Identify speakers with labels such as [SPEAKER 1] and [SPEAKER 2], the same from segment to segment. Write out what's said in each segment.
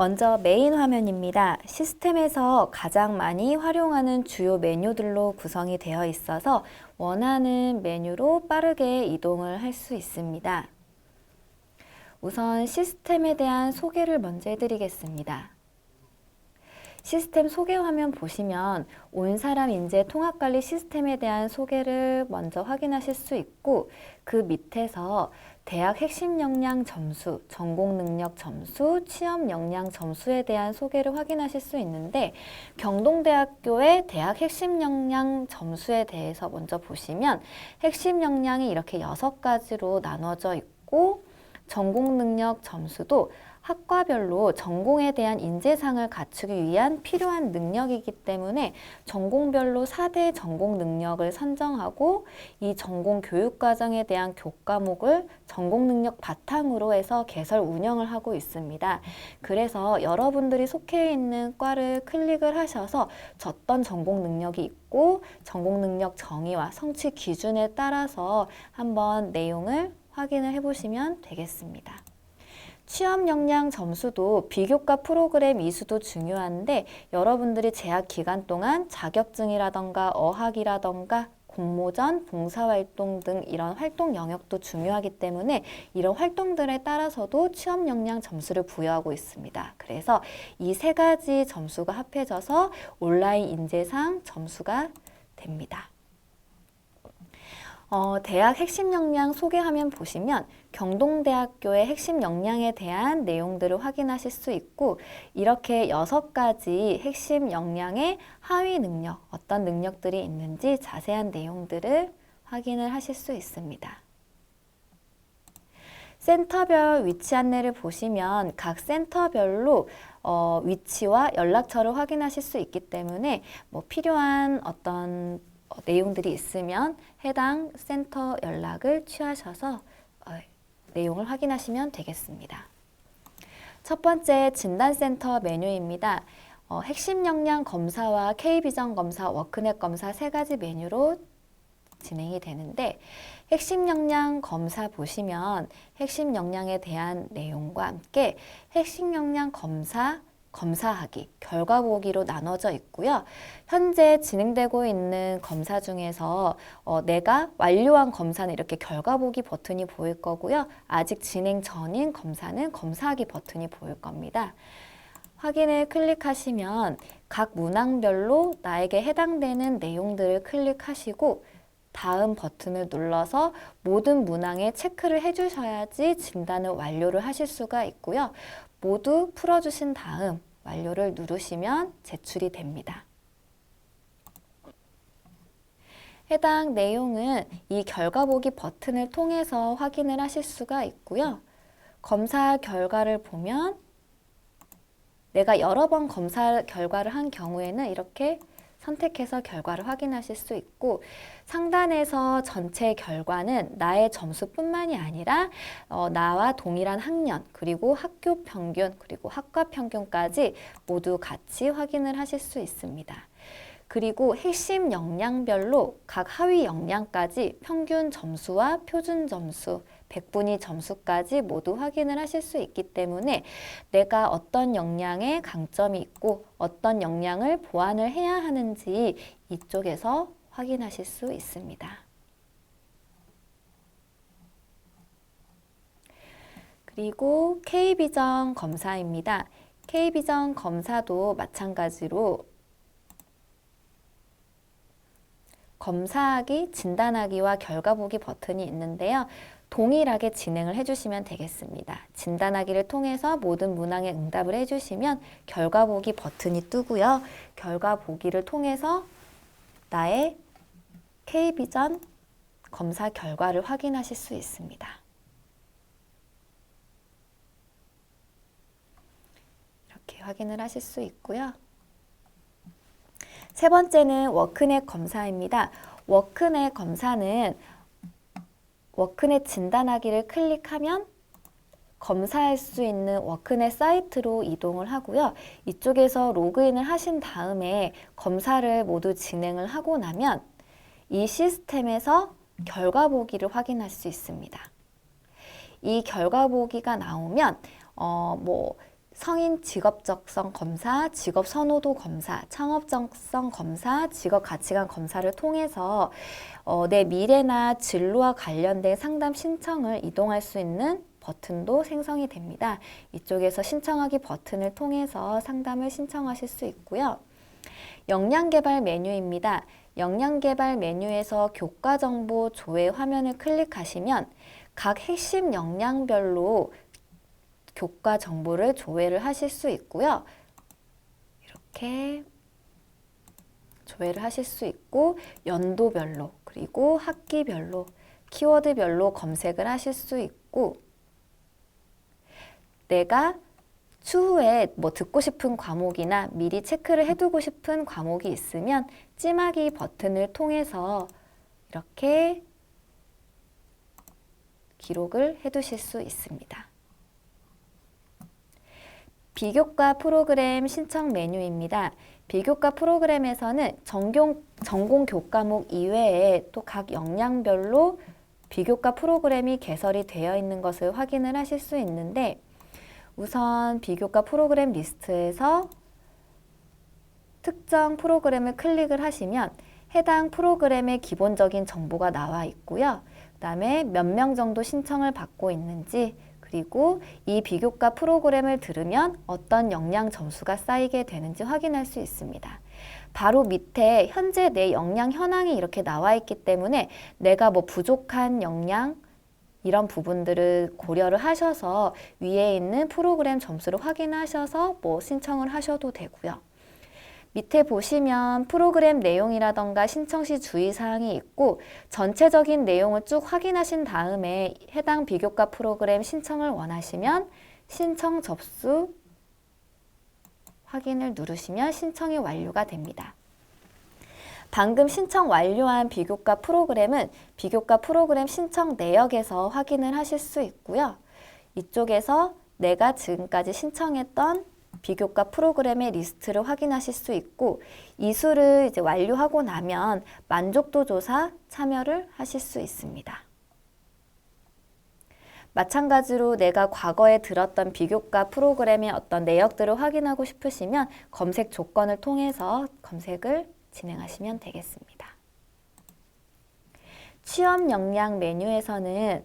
[SPEAKER 1] 먼저 메인 화면입니다. 시스템에서 가장 많이 활용하는 주요 메뉴들로 구성이 되어 있어서 원하는 메뉴로 빠르게 이동을 할 수 있습니다. 우선 시스템에 대한 소개를 먼저 해드리겠습니다. 시스템 소개 화면 보시면 온 사람 인재 통합관리 시스템에 대한 소개를 먼저 확인하실 수 있고, 그 밑에서 대학 핵심 역량 점수, 전공 능력 점수, 취업 역량 점수에 대한 소개를 확인하실 수 있는데, 경동대학교의 대학 핵심 역량 점수에 대해서 먼저 보시면 핵심 역량이 이렇게 6가지로 나눠져 있고, 전공 능력 점수도 학과별로 전공에 대한 인재상을 갖추기 위한 필요한 능력이기 때문에 전공별로 4대 전공 능력을 선정하고, 이 전공 교육과정에 대한 교과목을 전공 능력 바탕으로 해서 개설 운영을 하고 있습니다. 그래서 여러분들이 속해 있는 과를 클릭을 하셔서 어떤 전공 능력이 있고 전공 능력 정의와 성취 기준에 따라서 한번 내용을 확인을 해보시면 되겠습니다. 취업 역량 점수도 비교과 프로그램 이수도 중요한데, 여러분들이 재학 기간 동안 자격증이라던가 어학이라던가 공모전, 봉사활동 등 이런 활동 영역도 중요하기 때문에 이런 활동들에 따라서도 취업 역량 점수를 부여하고 있습니다. 그래서 이 3가지 점수가 합해져서 온라인 인재상 점수가 됩니다. 대학 핵심 역량 소개 화면 보시면 경동대학교의 핵심 역량에 대한 내용들을 확인하실 수 있고, 이렇게 6가지 핵심 역량의 하위 능력, 어떤 능력들이 있는지 자세한 내용들을 확인을 하실 수 있습니다. 센터별 위치 안내를 보시면 각 센터별로 위치와 연락처를 확인하실 수 있기 때문에 필요한 어떤 내용들이 있으면 해당 센터 연락을 취하셔서 내용을 확인하시면 되겠습니다. 첫 번째 진단센터 메뉴입니다. 핵심 역량 검사와 K비전 검사, 워크넷 검사 3가지 메뉴로 진행이 되는데, 핵심 역량 검사 보시면 핵심 역량에 대한 내용과 함께 핵심 역량 검사하기, 결과 보기로 나눠져 있고요. 현재 진행되고 있는 검사 중에서 내가 완료한 검사는 이렇게 결과 보기 버튼이 보일 거고요. 아직 진행 전인 검사는 검사하기 버튼이 보일 겁니다. 확인을 클릭하시면 각 문항별로 나에게 해당되는 내용들을 클릭하시고 다음 버튼을 눌러서 모든 문항에 체크를 해주셔야지 진단을 완료를 하실 수가 있고요. 모두 풀어주신 다음 완료를 누르시면 제출이 됩니다. 해당 내용은 이 결과 보기 버튼을 통해서 확인을 하실 수가 있고요. 검사 결과를 보면 내가 여러 번 검사 결과를 한 경우에는 이렇게 선택해서 결과를 확인하실 수 있고, 상단에서 전체 결과는 나의 점수뿐만이 아니라 나와 동일한 학년, 그리고 학교 평균, 그리고 학과 평균까지 모두 같이 확인을 하실 수 있습니다. 그리고 핵심 역량별로 각 하위 역량까지 평균 점수와 표준 점수, 백분위 점수까지 모두 확인을 하실 수 있기 때문에 내가 어떤 역량에 강점이 있고 어떤 역량을 보완을 해야 하는지 이쪽에서 확인하실 수 있습니다. 그리고 K비전 검사입니다. K비전 검사도 마찬가지로 검사하기, 진단하기와 결과 보기 버튼이 있는데요. 동일하게 진행을 해주시면 되겠습니다. 진단하기를 통해서 모든 문항에 응답을 해주시면 결과 보기 버튼이 뜨고요. 결과 보기를 통해서 나의 K비전 검사 결과를 확인하실 수 있습니다. 이렇게 확인을 하실 수 있고요. 세 번째는 워크넷 검사입니다. 워크넷 검사는 워크넷 진단하기를 클릭하면 검사할 수 있는 워크넷 사이트로 이동을 하고요. 이쪽에서 로그인을 하신 다음에 검사를 모두 진행을 하고 나면 이 시스템에서 결과 보기를 확인할 수 있습니다. 이 결과 보기가 나오면 성인 직업적성 검사, 직업 선호도 검사, 창업적성 검사, 직업 가치관 검사를 통해서 내 미래나 진로와 관련된 상담 신청을 이동할 수 있는 버튼도 생성이 됩니다. 이쪽에서 신청하기 버튼을 통해서 상담을 신청하실 수 있고요. 역량개발 메뉴입니다. 역량개발 메뉴에서 교과정보 조회 화면을 클릭하시면 각 핵심 역량별로 교과 정보를 조회를 하실 수 있고요. 이렇게 조회를 하실 수 있고 연도별로 그리고 학기별로 키워드별로 검색을 하실 수 있고 내가 추후에 뭐 듣고 싶은 과목이나 미리 체크를 해두고 싶은 과목이 있으면 찜하기 버튼을 통해서 이렇게 기록을 해두실 수 있습니다. 비교과 프로그램 신청 메뉴입니다. 비교과 프로그램에서는 전공 교과목 이외에 또 각 역량별로 비교과 프로그램이 개설이 되어 있는 것을 확인을 하실 수 있는데 우선 비교과 프로그램 리스트에서 특정 프로그램을 클릭을 하시면 해당 프로그램의 기본적인 정보가 나와 있고요. 그 다음에 몇 명 정도 신청을 받고 있는지 그리고 이 비교과 프로그램을 들으면 어떤 역량 점수가 쌓이게 되는지 확인할 수 있습니다. 바로 밑에 현재 내 역량 현황이 이렇게 나와 있기 때문에 내가 뭐 부족한 역량 이런 부분들을 고려를 하셔서 위에 있는 프로그램 점수를 확인하셔서 뭐 신청을 하셔도 되고요. 밑에 보시면 프로그램 내용이라던가 신청 시 주의사항이 있고 전체적인 내용을 쭉 확인하신 다음에 해당 비교과 프로그램 신청을 원하시면 신청 접수 확인을 누르시면 신청이 완료가 됩니다. 방금 신청 완료한 비교과 프로그램은 비교과 프로그램 신청 내역에서 확인을 하실 수 있고요. 이쪽에서 내가 지금까지 신청했던 비교과 프로그램의 리스트를 확인하실 수 있고 이수를 이제 완료하고 나면 만족도 조사 참여를 하실 수 있습니다. 마찬가지로 내가 과거에 들었던 비교과 프로그램의 어떤 내역들을 확인하고 싶으시면 검색 조건을 통해서 검색을 진행하시면 되겠습니다. 취업 역량 메뉴에서는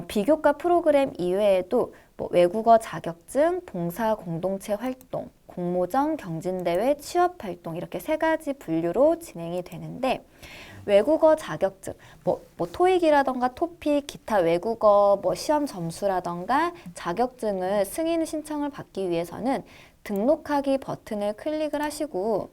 [SPEAKER 1] 비교과 프로그램 이외에도 뭐 외국어 자격증, 봉사 공동체 활동, 공모전, 경진대회, 취업활동 이렇게 세 가지 분류로 진행이 되는데 외국어 자격증, 뭐 토익이라던가 토픽, 기타 외국어 뭐 시험 점수라던가 자격증을 승인 신청을 받기 위해서는 등록하기 버튼을 클릭을 하시고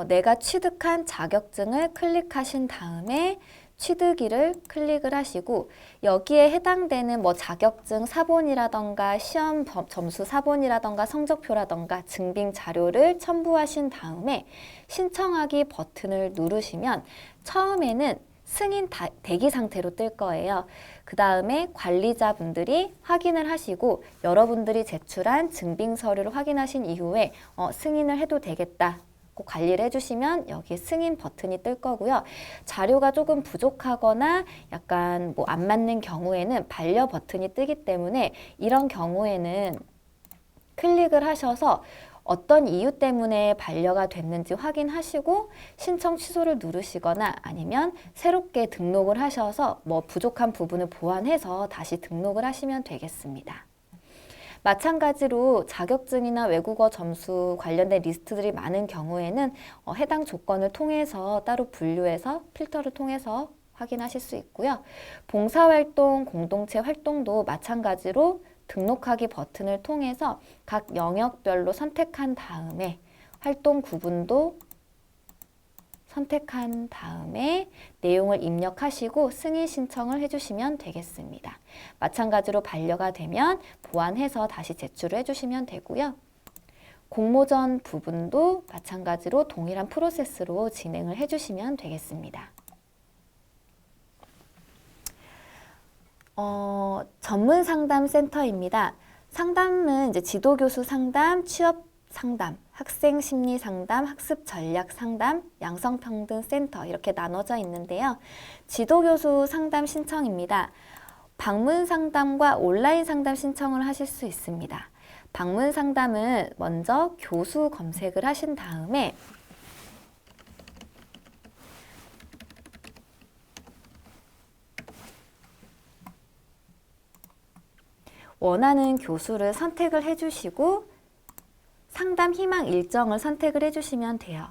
[SPEAKER 1] 내가 취득한 자격증을 클릭하신 다음에 취득일을 클릭을 하시고 여기에 해당되는 뭐 자격증 사본이라던가 시험 점수 사본이라던가 성적표라던가 증빙 자료를 첨부하신 다음에 신청하기 버튼을 누르시면 처음에는 승인 대기 상태로 뜰 거예요. 그 다음에 관리자분들이 확인을 하시고 여러분들이 제출한 증빙 서류를 확인하신 이후에 승인을 해도 되겠다. 관리를 해주시면 여기 승인 버튼이 뜰 거고요. 자료가 조금 부족하거나 약간 뭐 안 맞는 경우에는 반려 버튼이 뜨기 때문에 이런 경우에는 클릭을 하셔서 어떤 이유 때문에 반려가 됐는지 확인하시고 신청 취소를 누르시거나 아니면 새롭게 등록을 하셔서 뭐 부족한 부분을 보완해서 다시 등록을 하시면 되겠습니다. 마찬가지로 자격증이나 외국어 점수 관련된 리스트들이 많은 경우에는 해당 조건을 통해서 따로 분류해서 필터를 통해서 확인하실 수 있고요. 봉사활동, 공동체 활동도 마찬가지로 등록하기 버튼을 통해서 각 영역별로 선택한 다음에 활동 구분도 선택한 다음에 내용을 입력하시고 승인 신청을 해주시면 되겠습니다. 마찬가지로 반려가 되면 보완해서 다시 제출을 해주시면 되고요. 공모전 부분도 마찬가지로 동일한 프로세스로 진행을 해주시면 되겠습니다. 전문 상담 센터입니다. 상담은 이제 지도교수 상담, 취업 상담, 학생 심리 상담, 학습 전략 상담, 양성평등 센터 이렇게 나눠져 있는데요. 지도교수 상담 신청입니다. 방문 상담과 온라인 상담 신청을 하실 수 있습니다. 방문 상담은 먼저 교수 검색을 하신 다음에 원하는 교수를 선택을 해주시고 상담 희망 일정을 선택을 해주시면 돼요.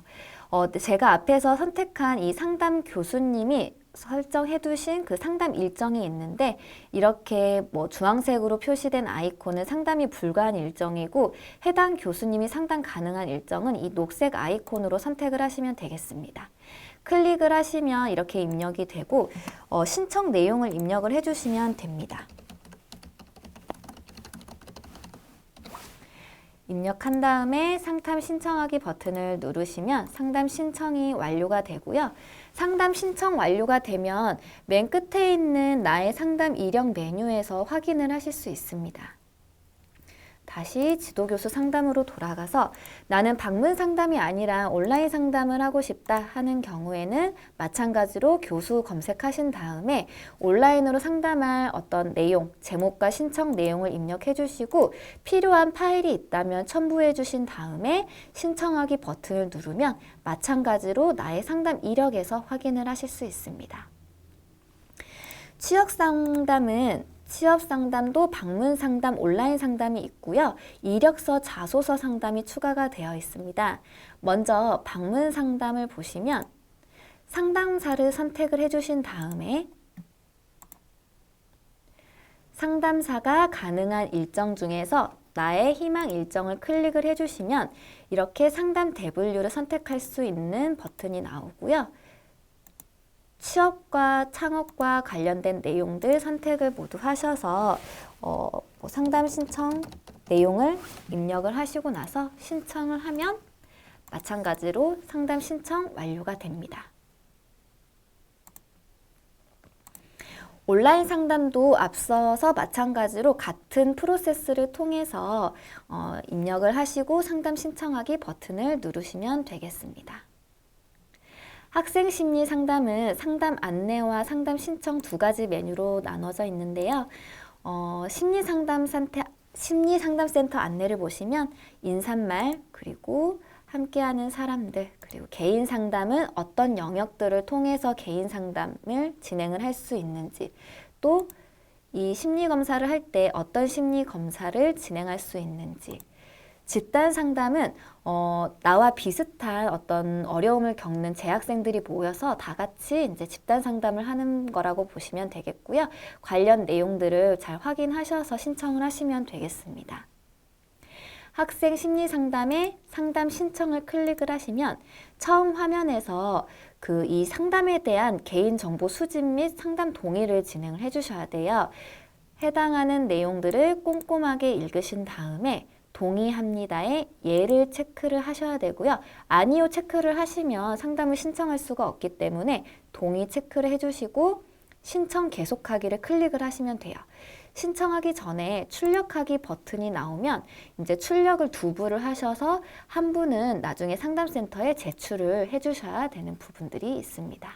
[SPEAKER 1] 제가 앞에서 선택한 이 상담 교수님이 설정해 두신 그 상담 일정이 있는데 이렇게 뭐 주황색으로 표시된 아이콘은 상담이 불가한 일정이고 해당 교수님이 상담 가능한 일정은 이 녹색 아이콘으로 선택을 하시면 되겠습니다. 클릭을 하시면 이렇게 입력이 되고 신청 내용을 입력을 해주시면 됩니다. 입력한 다음에 상담 신청하기 버튼을 누르시면 상담 신청이 완료가 되고요. 상담 신청 완료가 되면 맨 끝에 있는 나의 상담 이력 메뉴에서 확인을 하실 수 있습니다. 다시 지도교수 상담으로 돌아가서 나는 방문 상담이 아니라 온라인 상담을 하고 싶다 하는 경우에는 마찬가지로 교수 검색하신 다음에 온라인으로 상담할 어떤 내용, 제목과 신청 내용을 입력해 주시고 필요한 파일이 있다면 첨부해 주신 다음에 신청하기 버튼을 누르면 마찬가지로 나의 상담 이력에서 확인을 하실 수 있습니다. 취업 상담도 방문 상담, 온라인 상담이 있고요. 이력서, 자소서 상담이 추가가 되어 있습니다. 먼저 방문 상담을 보시면 상담사를 선택을 해주신 다음에 상담사가 가능한 일정 중에서 나의 희망 일정을 클릭을 해주시면 이렇게 상담 대분류를 선택할 수 있는 버튼이 나오고요. 취업과 창업과 관련된 내용들 선택을 모두 하셔서 상담 신청 내용을 입력을 하시고 나서 신청을 하면 마찬가지로 상담 신청 완료가 됩니다. 온라인 상담도 앞서서 마찬가지로 같은 프로세스를 통해서 입력을 하시고 상담 신청하기 버튼을 누르시면 되겠습니다. 학생 심리 상담은 상담 안내와 상담 신청 두 가지 메뉴로 나눠져 있는데요. 심리 상담센터 안내를 보시면 인사말, 그리고 함께하는 사람들, 그리고 개인 상담은 어떤 영역들을 통해서 개인 상담을 진행을 할 수 있는지, 또 이 심리 검사를 할 때 어떤 심리 검사를 진행할 수 있는지, 집단 상담은 나와 비슷한 어떤 어려움을 겪는 재학생들이 모여서 다 같이 이제 집단 상담을 하는 거라고 보시면 되겠고요. 관련 내용들을 잘 확인하셔서 신청을 하시면 되겠습니다. 학생 심리 상담에 상담 신청을 클릭을 하시면 처음 화면에서 이 상담에 대한 개인 정보 수집 및 상담 동의를 진행을 해주셔야 돼요. 해당하는 내용들을 꼼꼼하게 읽으신 다음에 동의합니다에 예를 체크를 하셔야 되고요. 아니요 체크를 하시면 상담을 신청할 수가 없기 때문에 동의 체크를 해주시고 신청 계속하기를 클릭을 하시면 돼요. 신청하기 전에 출력하기 버튼이 나오면 이제 출력을 두 부를 하셔서 한 분은 나중에 상담센터에 제출을 해주셔야 되는 부분들이 있습니다.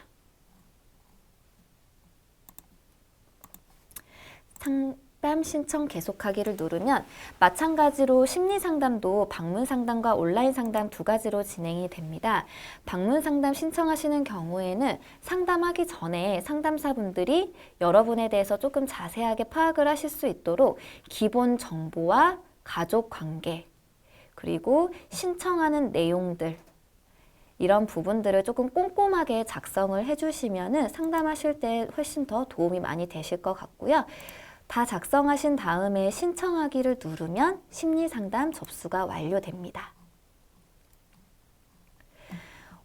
[SPEAKER 1] 상담 신청 계속하기를 누르면 마찬가지로 심리 상담도 방문 상담과 온라인 상담 두 가지로 진행이 됩니다. 방문 상담 신청하시는 경우에는 상담하기 전에 상담사분들이 여러분에 대해서 조금 자세하게 파악을 하실 수 있도록 기본 정보와 가족 관계, 그리고 신청하는 내용들, 이런 부분들을 조금 꼼꼼하게 작성을 해주시면 상담하실 때 훨씬 더 도움이 많이 되실 것 같고요. 다 작성하신 다음에 신청하기를 누르면 심리상담 접수가 완료됩니다.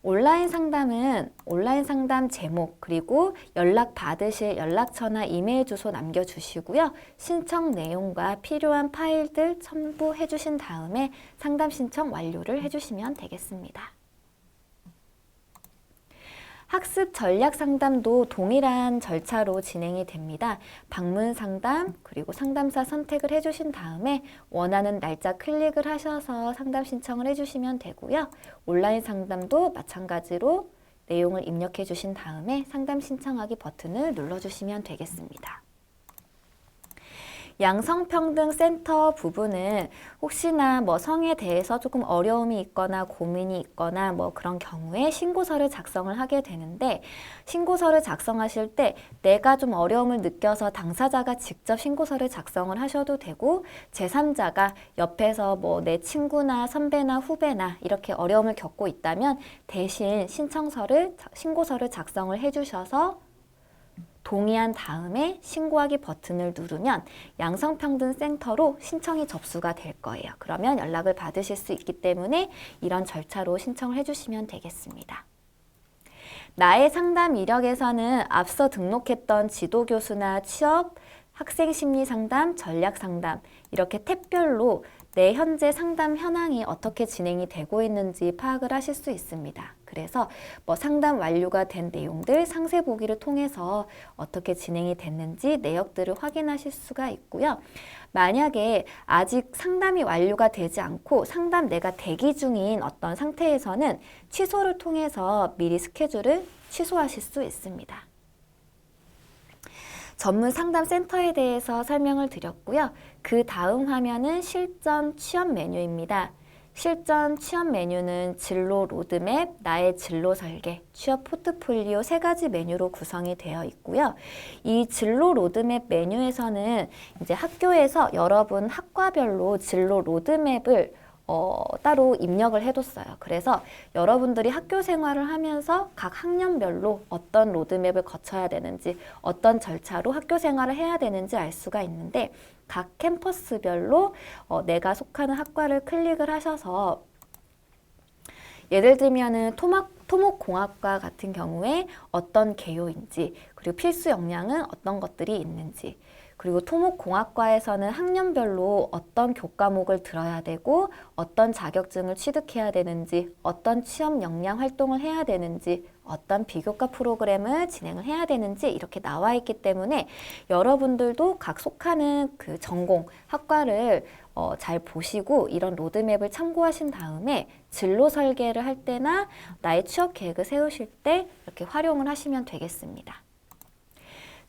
[SPEAKER 1] 온라인 상담은 온라인 상담 제목, 그리고 연락 받으실 연락처나 이메일 주소 남겨주시고요. 신청 내용과 필요한 파일들 첨부해 주신 다음에 상담 신청 완료를 해주시면 되겠습니다. 학습 전략 상담도 동일한 절차로 진행이 됩니다. 방문 상담, 그리고 상담사 선택을 해주신 다음에 원하는 날짜 클릭을 하셔서 상담 신청을 해주시면 되고요. 온라인 상담도 마찬가지로 내용을 입력해 주신 다음에 상담 신청하기 버튼을 눌러주시면 되겠습니다. 양성평등센터 부분은 혹시나 뭐 성에 대해서 조금 어려움이 있거나 고민이 있거나 뭐 그런 경우에 신고서를 작성을 하게 되는데, 신고서를 작성하실 때 내가 좀 어려움을 느껴서 당사자가 직접 신고서를 작성을 하셔도 되고, 제3자가 옆에서 뭐 내 친구나 선배나 후배나 이렇게 어려움을 겪고 있다면 대신 신고서를 작성을 해주셔서 동의한 다음에 신고하기 버튼을 누르면 양성평등센터로 신청이 접수가 될 거예요. 그러면 연락을 받으실 수 있기 때문에 이런 절차로 신청을 해주시면 되겠습니다. 나의 상담 이력에서는 앞서 등록했던 지도교수나 취업, 학생심리상담, 전략상담 이렇게 탭별로 내 현재 상담 현황이 어떻게 진행이 되고 있는지 파악을 하실 수 있습니다. 그래서 뭐 상담 완료가 된 내용들 상세 보기를 통해서 어떻게 진행이 됐는지 내역들을 확인하실 수가 있고요. 만약에 아직 상담이 완료가 되지 않고 상담 내가 대기 중인 어떤 상태에서는 취소를 통해서 미리 스케줄을 취소하실 수 있습니다. 전문 상담 센터에 대해서 설명을 드렸고요. 그 다음 화면은 실전 취업 메뉴입니다. 실전 취업 메뉴는 진로 로드맵, 나의 진로 설계, 취업 포트폴리오 3가지 메뉴로 구성이 되어 있고요. 이 진로 로드맵 메뉴에서는 이제 학교에서 여러분 학과별로 진로 로드맵을 따로 입력을 해뒀어요. 그래서 여러분들이 학교 생활을 하면서 각 학년별로 어떤 로드맵을 거쳐야 되는지, 어떤 절차로 학교 생활을 해야 되는지 알 수가 있는데, 각 캠퍼스별로 내가 속하는 학과를 클릭을 하셔서, 예를 들면은 토목공학과 같은 경우에 어떤 개요인지, 그리고 필수 역량은 어떤 것들이 있는지, 그리고 토목공학과에서는 학년별로 어떤 교과목을 들어야 되고 어떤 자격증을 취득해야 되는지, 어떤 취업 역량 활동을 해야 되는지, 어떤 비교과 프로그램을 진행을 해야 되는지 이렇게 나와 있기 때문에 여러분들도 각 속하는 그 전공, 학과를 잘 보시고 이런 로드맵을 참고하신 다음에 진로 설계를 할 때나 나의 취업 계획을 세우실 때 이렇게 활용을 하시면 되겠습니다.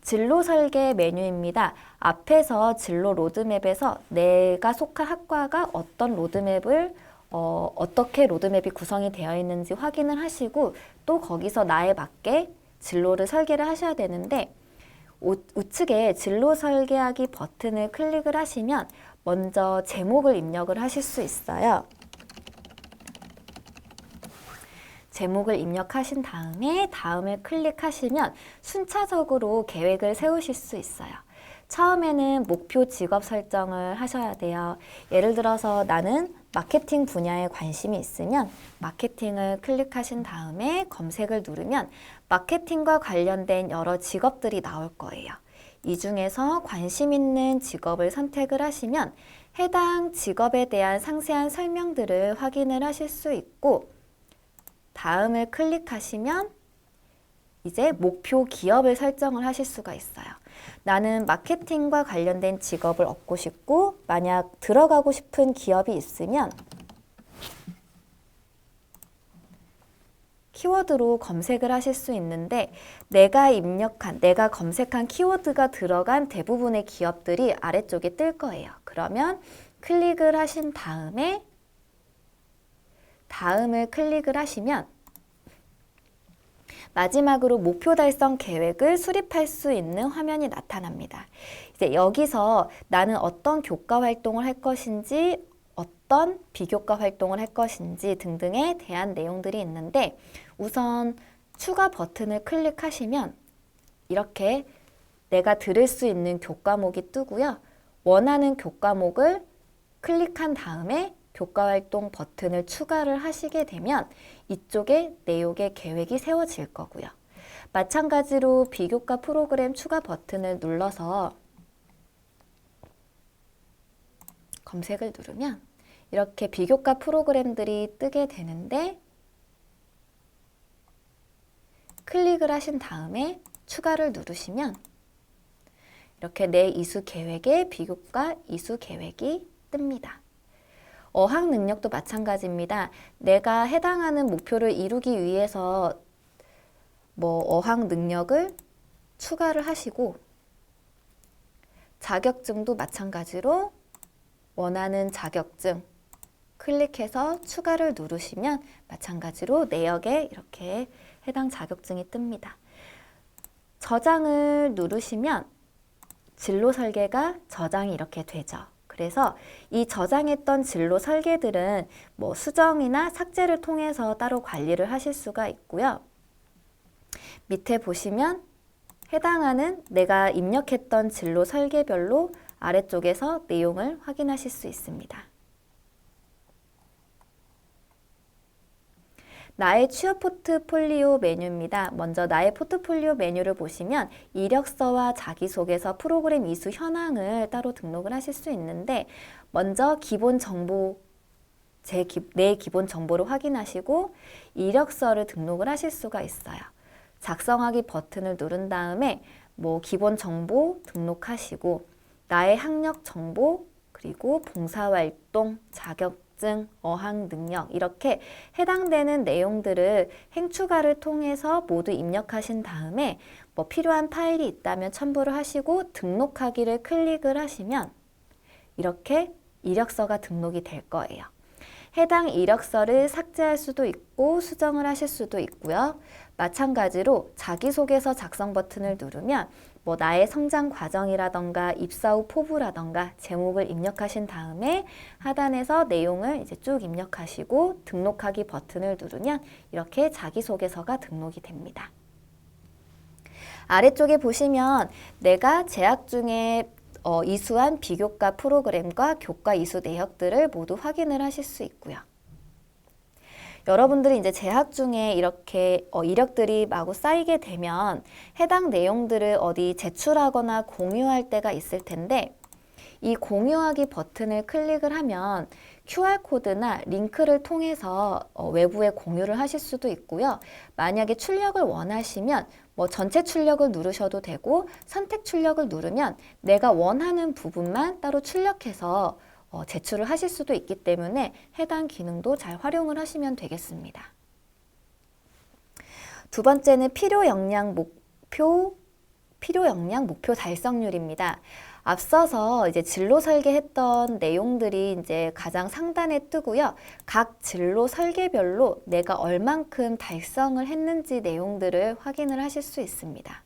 [SPEAKER 1] 진로 설계 메뉴입니다. 앞에서 진로 로드맵에서 내가 속한 학과가 어떤 로드맵을 어떻게 로드맵이 구성이 되어 있는지 확인을 하시고 또 거기서 나에 맞게 진로를 설계를 하셔야 되는데, 우측에 진로 설계하기 버튼을 클릭을 하시면 먼저 제목을 입력을 하실 수 있어요. 제목을 입력하신 다음에 다음을 클릭하시면 순차적으로 계획을 세우실 수 있어요. 처음에는 목표 직업 설정을 하셔야 돼요. 예를 들어서 나는 마케팅 분야에 관심이 있으면 마케팅을 클릭하신 다음에 검색을 누르면 마케팅과 관련된 여러 직업들이 나올 거예요. 이 중에서 관심 있는 직업을 선택을 하시면 해당 직업에 대한 상세한 설명들을 확인을 하실 수 있고, 다음을 클릭하시면 이제 목표 기업을 설정을 하실 수가 있어요. 나는 마케팅과 관련된 직업을 얻고 싶고, 만약 들어가고 싶은 기업이 있으면 키워드로 검색을 하실 수 있는데, 내가 검색한 키워드가 들어간 대부분의 기업들이 아래쪽에 뜰 거예요. 그러면 클릭을 하신 다음에 다음을 클릭을 하시면 마지막으로 목표 달성 계획을 수립할 수 있는 화면이 나타납니다. 이제 여기서 나는 어떤 교과 활동을 할 것인지, 어떤 비교과 활동을 할 것인지 등등에 대한 내용들이 있는데, 우선 추가 버튼을 클릭하시면 이렇게 내가 들을 수 있는 교과목이 뜨고요. 원하는 교과목을 클릭한 다음에 교과활동 버튼을 추가를 하시게 되면 이쪽에 내용의 계획이 세워질 거고요. 마찬가지로 비교과 프로그램 추가 버튼을 눌러서 검색을 누르면 이렇게 비교과 프로그램들이 뜨게 되는데, 클릭을 하신 다음에 추가를 누르시면 이렇게 내 이수 계획에 비교과 이수 계획이 뜹니다. 어학 능력도 마찬가지입니다. 내가 해당하는 목표를 이루기 위해서 어학 능력을 추가를 하시고, 자격증도 마찬가지로 원하는 자격증 클릭해서 추가를 누르시면 마찬가지로 내역에 이렇게 해당 자격증이 뜹니다. 저장을 누르시면 진로 설계가 저장이 이렇게 되죠. 그래서 이 저장했던 진로 설계들은 뭐 수정이나 삭제를 통해서 따로 관리를 하실 수가 있고요. 밑에 보시면 해당하는 내가 입력했던 진로 설계별로 아래쪽에서 내용을 확인하실 수 있습니다. 나의 취업 포트폴리오 메뉴입니다. 먼저 나의 포트폴리오 메뉴를 보시면 이력서와 자기소개서, 프로그램 이수 현황을 따로 등록을 하실 수 있는데 먼저 기본 정보, 내 기본 정보를 확인하시고 이력서를 등록을 하실 수가 있어요. 작성하기 버튼을 누른 다음에 뭐 기본 정보 등록하시고 나의 학력 정보 그리고 봉사활동, 자격증, 어학 능력 이렇게 해당되는 내용들을 행추가를 통해서 모두 입력하신 다음에 뭐 필요한 파일이 있다면 첨부를 하시고 등록하기를 클릭을 하시면 이렇게 이력서가 등록이 될 거예요. 해당 이력서를 삭제할 수도 있고 수정을 하실 수도 있고요. 마찬가지로 자기소개서 작성 버튼을 누르면 뭐 나의 성장 과정이라던가 입사 후 포부라던가 제목을 입력하신 다음에 하단에서 내용을 이제 쭉 입력하시고 등록하기 버튼을 누르면 이렇게 자기소개서가 등록이 됩니다. 아래쪽에 보시면 내가 재학 중에 이수한 비교과 프로그램과 교과 이수 내역들을 모두 확인을 하실 수 있고요. 여러분들이 이제 재학 중에 이렇게 이력들이 마구 쌓이게 되면 해당 내용들을 어디 제출하거나 공유할 때가 있을 텐데 이 공유하기 버튼을 클릭을 하면 QR코드나 링크를 통해서 외부에 공유를 하실 수도 있고요. 만약에 출력을 원하시면 뭐 전체 출력을 누르셔도 되고 선택 출력을 누르면 내가 원하는 부분만 따로 출력해서 제출을 하실 수도 있기 때문에 해당 기능도 잘 활용을 하시면 되겠습니다. 두 번째는 필요 역량 목표 달성률입니다. 앞서서 이제 진로 설계했던 내용들이 이제 가장 상단에 뜨고요. 각 진로 설계별로 내가 얼만큼 달성을 했는지 내용들을 확인을 하실 수 있습니다.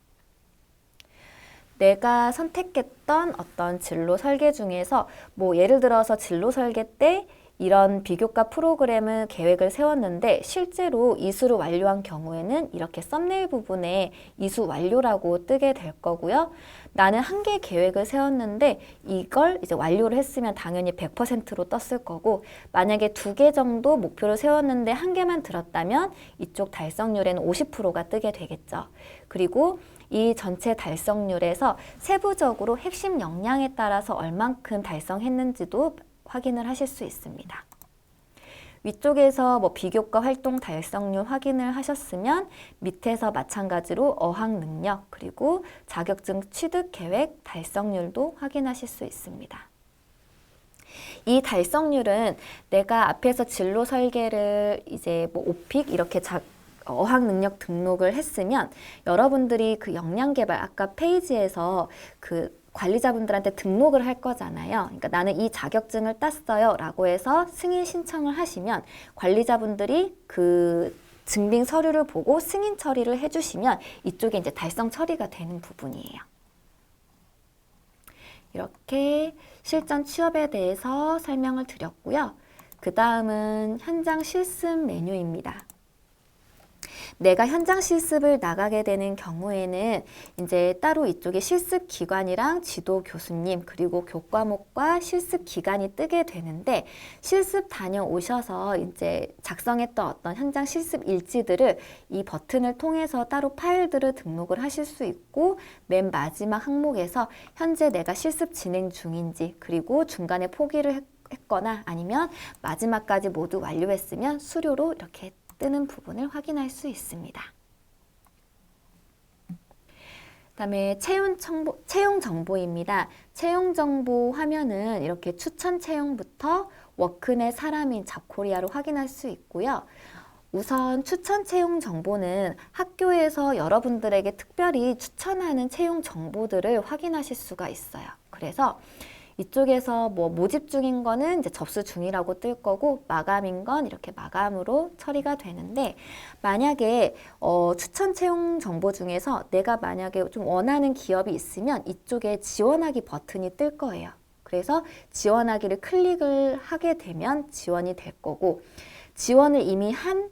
[SPEAKER 1] 내가 선택했던 어떤 진로 설계 중에서 뭐 예를 들어서 진로 설계 때 이런 비교과 프로그램을 계획을 세웠는데 실제로 이수를 완료한 경우에는 이렇게 썸네일 부분에 이수 완료라고 뜨게 될 거고요. 나는 한 개 계획을 세웠는데 이걸 이제 완료를 했으면 당연히 100%로 떴을 거고 만약에 2개 정도 목표를 세웠는데 한 개만 들었다면 이쪽 달성률에는 50%가 뜨게 되겠죠. 그리고 이 전체 달성률에서 세부적으로 핵심 역량에 따라서 얼만큼 달성했는지도 확인을 하실 수 있습니다. 위쪽에서 뭐 비교과 활동 달성률 확인을 하셨으면 밑에서 마찬가지로 어학 능력 그리고 자격증 취득 계획 달성률도 확인하실 수 있습니다. 이 달성률은 내가 앞에서 진로 설계를 이제 뭐 오픽 이렇게 어학 능력 등록을 했으면 여러분들이 그 역량 개발 아까 페이지에서 그 관리자분들한테 등록을 할 거잖아요. 그러니까 나는 이 자격증을 땄어요 라고 해서 승인 신청을 하시면 관리자분들이 그 증빙 서류를 보고 승인 처리를 해주시면 이쪽에 이제 달성 처리가 되는 부분이에요. 이렇게 실전 취업에 대해서 설명을 드렸고요. 그 다음은 현장 실습 메뉴입니다. 내가 현장 실습을 나가게 되는 경우에는 이제 따로 이쪽에 실습 기관이랑 지도 교수님 그리고 교과목과 실습 기간이 뜨게 되는데 실습 다녀오셔서 이제 작성했던 어떤 현장 실습 일지들을 이 버튼을 통해서 따로 파일들을 등록을 하실 수 있고 맨 마지막 항목에서 현재 내가 실습 진행 중인지 그리고 중간에 포기를 했거나 아니면 마지막까지 모두 완료했으면 수료로 이렇게 뜨는 부분을 확인할 수 있습니다. 그다음에 채용 정보입니다. 채용 정보 화면은 이렇게 추천 채용부터 워크 내 사람인 잡코리아로 확인할 수 있고요. 우선 추천 채용 정보는 학교에서 여러분들에게 특별히 추천하는 채용 정보들을 확인하실 수가 있어요. 그래서 이쪽에서 뭐 모집 중인 거는 이제 접수 중이라고 뜰 거고 마감인 건 이렇게 마감으로 처리가 되는데 만약에 추천 채용 정보 중에서 내가 만약에 좀 원하는 기업이 있으면 이쪽에 지원하기 버튼이 뜰 거예요. 그래서 지원하기를 클릭을 하게 되면 지원이 될 거고 지원을 이미 한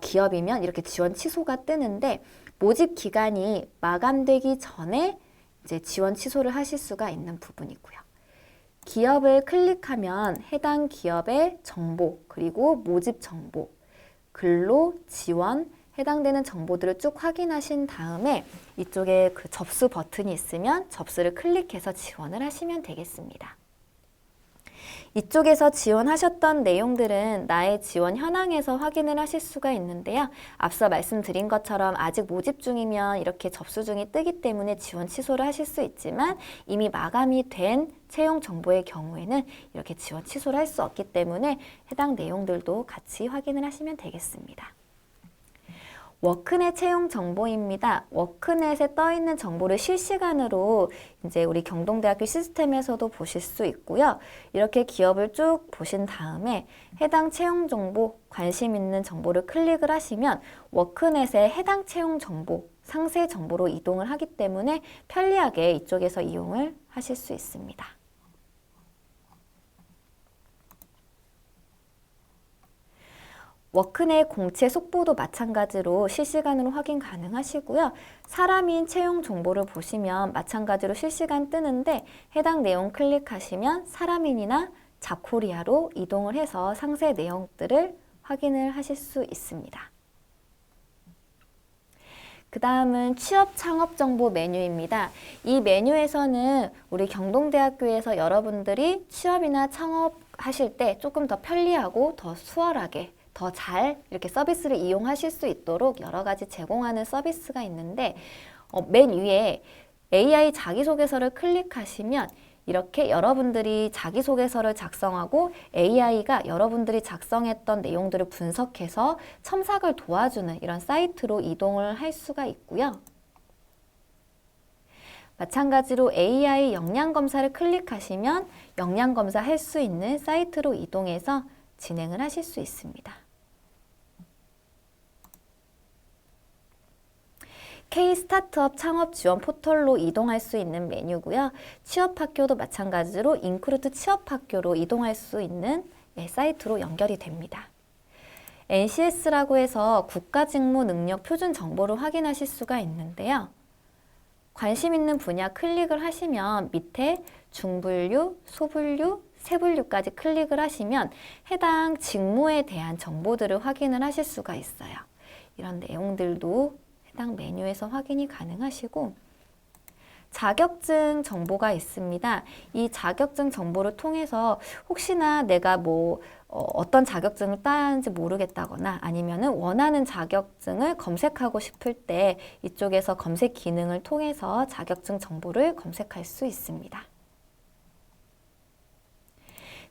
[SPEAKER 1] 기업이면 이렇게 지원 취소가 뜨는데 모집 기간이 마감되기 전에 이제 지원 취소를 하실 수가 있는 부분이고요. 기업을 클릭하면 해당 기업의 정보, 그리고 모집 정보, 근로, 지원, 해당되는 정보들을 쭉 확인하신 다음에 이쪽에 그 접수 버튼이 있으면 접수를 클릭해서 지원을 하시면 되겠습니다. 이쪽에서 지원하셨던 내용들은 나의 지원 현황에서 확인을 하실 수가 있는데요. 앞서 말씀드린 것처럼 아직 모집 중이면 이렇게 접수 중이 뜨기 때문에 지원 취소를 하실 수 있지만 이미 마감이 된 채용 정보의 경우에는 이렇게 지원 취소를 할 수 없기 때문에 해당 내용들도 같이 확인을 하시면 되겠습니다. 워크넷 채용 정보입니다. 워크넷에 떠 있는 정보를 실시간으로 이제 우리 경동대학교 시스템에서도 보실 수 있고요. 이렇게 기업을 쭉 보신 다음에 해당 채용 정보, 관심 있는 정보를 클릭을 하시면 워크넷에 해당 채용 정보, 상세 정보로 이동을 하기 때문에 편리하게 이쪽에서 이용을 하실 수 있습니다. 워크넷 공채 속보도 마찬가지로 실시간으로 확인 가능하시고요. 사람인 채용 정보를 보시면 마찬가지로 실시간 뜨는데 해당 내용 클릭하시면 사람인이나 잡코리아로 이동을 해서 상세 내용들을 확인을 하실 수 있습니다. 그 다음은 취업 창업 정보 메뉴입니다. 이 메뉴에서는 우리 경동대학교에서 여러분들이 취업이나 창업하실 때 조금 더 편리하고 더 수월하게 더 잘 이렇게 서비스를 이용하실 수 있도록 여러 가지 제공하는 서비스가 있는데 맨 위에 AI 자기소개서를 클릭하시면 이렇게 여러분들이 자기소개서를 작성하고 AI가 여러분들이 작성했던 내용들을 분석해서 첨삭을 도와주는 이런 사이트로 이동을 할 수가 있고요. 마찬가지로 AI 역량검사를 클릭하시면 역량검사 할 수 있는 사이트로 이동해서 진행을 하실 수 있습니다. K-스타트업 창업 지원 포털로 이동할 수 있는 메뉴고요. 취업학교도 마찬가지로 인크루트 취업학교로 이동할 수 있는 사이트로 연결이 됩니다. NCS라고 해서 국가직무능력 표준 정보를 확인하실 수가 있는데요. 관심 있는 분야 클릭을 하시면 밑에 중분류, 소분류, 세분류까지 클릭을 하시면 해당 직무에 대한 정보들을 확인을 하실 수가 있어요. 이런 내용들도 해당 메뉴에서 확인이 가능하시고 자격증 정보가 있습니다. 이 자격증 정보를 통해서 혹시나 내가 어떤 자격증을 따야 하는지 모르겠다거나 아니면은 원하는 자격증을 검색하고 싶을 때 이쪽에서 검색 기능을 통해서 자격증 정보를 검색할 수 있습니다.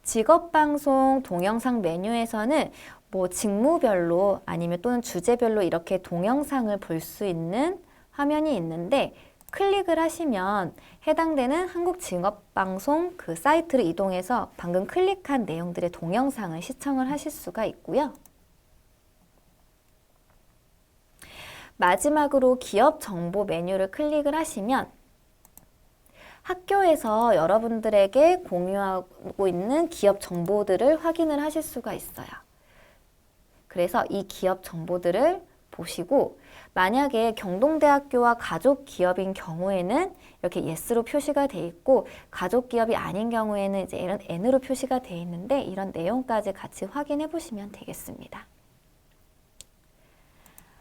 [SPEAKER 1] 직업방송 동영상 메뉴에서는 직무별로 아니면 또는 주제별로 이렇게 동영상을 볼 수 있는 화면이 있는데 클릭을 하시면 해당되는 한국직업방송 그 사이트를 이동해서 방금 클릭한 내용들의 동영상을 시청을 하실 수가 있고요. 마지막으로 기업 정보 메뉴를 클릭을 하시면 학교에서 여러분들에게 공유하고 있는 기업 정보들을 확인을 하실 수가 있어요. 그래서 이 기업 정보들을 보시고 만약에 경동대학교와 가족 기업인 경우에는 이렇게 yes로 표시가 돼 있고 가족 기업이 아닌 경우에는 이제 이런 n으로 표시가 돼 있는데 이런 내용까지 같이 확인해 보시면 되겠습니다.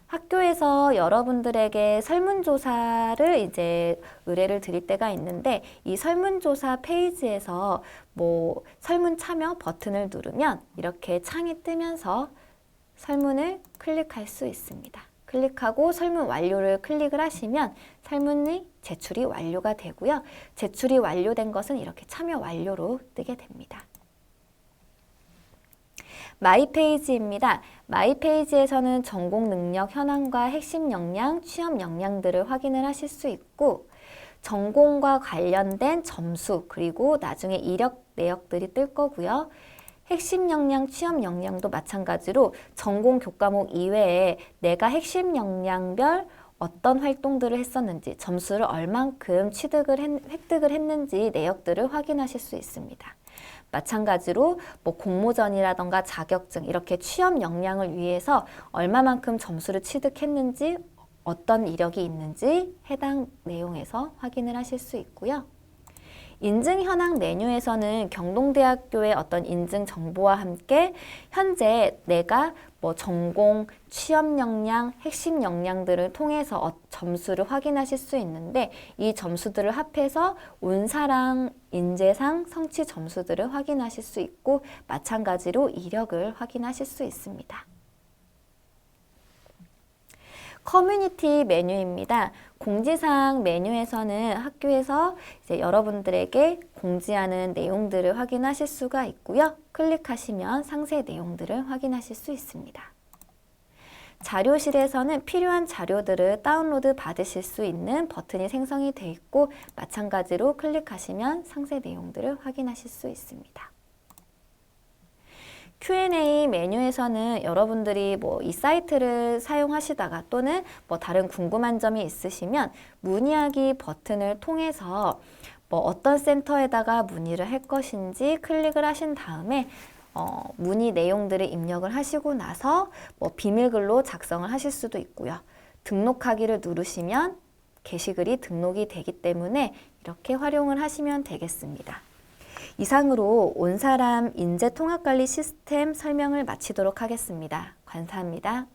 [SPEAKER 1] 학교에서 여러분들에게 설문조사를 이제 의뢰를 드릴 때가 있는데 이 설문조사 페이지에서 설문 참여 버튼을 누르면 이렇게 창이 뜨면서 설문을 클릭할 수 있습니다. 클릭하고 설문 완료를 클릭을 하시면 설문이 제출이 완료가 되고요. 제출이 완료된 것은 이렇게 참여 완료로 뜨게 됩니다. 마이 페이지입니다. 마이 페이지에서는 전공 능력 현황과 핵심 역량, 취업 역량들을 확인을 하실 수 있고 전공과 관련된 점수, 그리고 나중에 이력 내역들이 뜰 거고요. 핵심 역량, 취업 역량도 마찬가지로 전공 교과목 이외에 내가 핵심 역량별 어떤 활동들을 했었는지, 점수를 얼만큼 획득을 했는지 내역들을 확인하실 수 있습니다. 마찬가지로 뭐 공모전이라던가 자격증, 이렇게 취업 역량을 위해서 얼마만큼 점수를 취득했는지, 어떤 이력이 있는지 해당 내용에서 확인을 하실 수 있고요. 인증 현황 메뉴에서는 경동대학교의 어떤 인증 정보와 함께 현재 내가 뭐 전공, 취업 역량, 핵심 역량들을 통해서 점수를 확인하실 수 있는데, 이 점수들을 합해서 온사랑, 인재상, 성취 점수들을 확인하실 수 있고, 마찬가지로 이력을 확인하실 수 있습니다. 커뮤니티 메뉴입니다. 공지사항 메뉴에서는 학교에서 이제 여러분들에게 공지하는 내용들을 확인하실 수가 있고요. 클릭하시면 상세 내용들을 확인하실 수 있습니다. 자료실에서는 필요한 자료들을 다운로드 받으실 수 있는 버튼이 생성이 되어 있고, 마찬가지로 클릭하시면 상세 내용들을 확인하실 수 있습니다. Q&A 메뉴에서는 여러분들이 뭐 이 사이트를 사용하시다가 또는 뭐 다른 궁금한 점이 있으시면 문의하기 버튼을 통해서 뭐 어떤 센터에다가 문의를 할 것인지 클릭을 하신 다음에 문의 내용들을 입력을 하시고 나서 뭐 비밀글로 작성을 하실 수도 있고요. 등록하기를 누르시면 게시글이 등록이 되기 때문에 이렇게 활용을 하시면 되겠습니다. 이상으로 온사람 인재통합관리 시스템 설명을 마치도록 하겠습니다. 감사합니다.